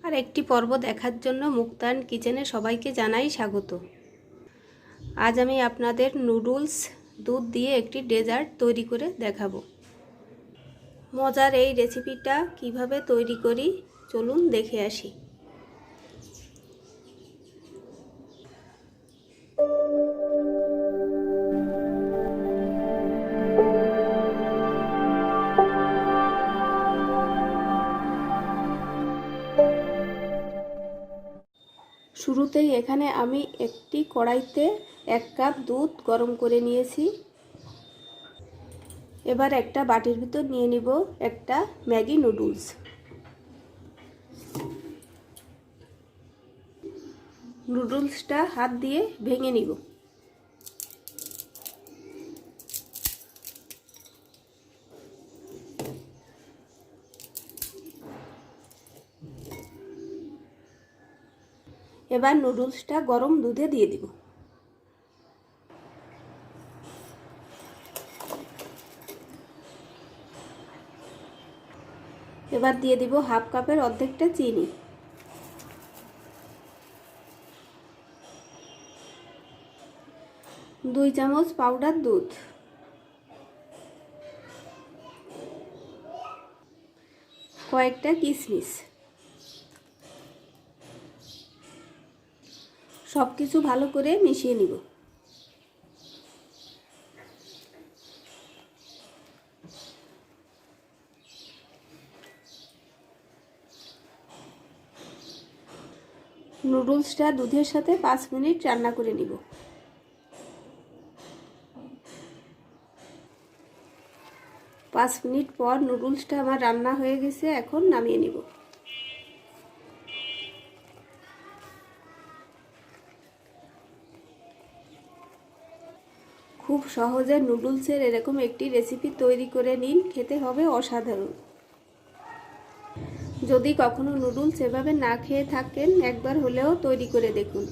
আর একটি পর্ব দেখার জন্য মুক্তান কিচেনে সবাইকে জানাই স্বাগত। আজ আমি আপনাদের নুডলস দুধ দিয়ে একটি ডেজার্ট তৈরি করে দেখাবো। মজার এই রেসিপিটা কিভাবে তৈরি করি চলুন দেখে আসি। শুরুতেই এখানে আমি একটি কড়াইতে 1 কাপ দুধ গরম করে নিয়েছি। এবার একটা বাটির ভিতর নিয়ে নিব একটা ম্যাগি নুডলস। নুডলসটা হাত দিয়ে ভেঙে নিব। এবার নুডলসটা গরম দুধে দিয়ে দিব। এবার দিয়ে দিব হাফ কাপের অর্ধেকটা চিনি। দুই চামচ পাউডার দুধ, কয়েকটা কিশমিশ, সবকিছু ভালো করে মিশিয়ে নিব। নুডলসটা দুধের সাথে 5 মিনিট রান্না করে নিব। পাঁচ মিনিট পর নুডলসটা আমার রান্না হয়ে গেছে, এখন নামিয়ে নিব। খুব সহজে নুডলসের এরকম একটি রেসিপি তৈরি করে নিন, খেতে হবে অসাধারণ। যদি কখনো নুডলস এভাবে না খেয়ে থাকেন একবার হলেও তৈরি করে দেখুন।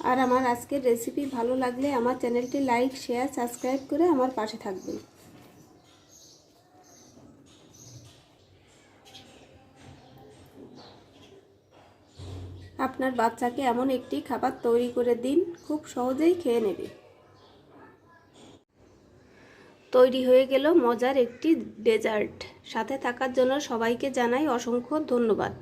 আর আমার আজকের রেসিপি ভালো লাগলে আমার চ্যানেলটি লাইক, শেয়ার, সাবস্ক্রাইব করে আমার পাশে থাকবেন। আপনার বাচ্চাকে এমন একটি খাবার তৈরি করে দিন, খুব সহজেই খেয়ে নেবে। তৈরি হয়ে গেল মজার একটি ডেজার্ট। সাথে থাকার জন্য সবাইকে জানাই অসংখ্য ধন্যবাদ।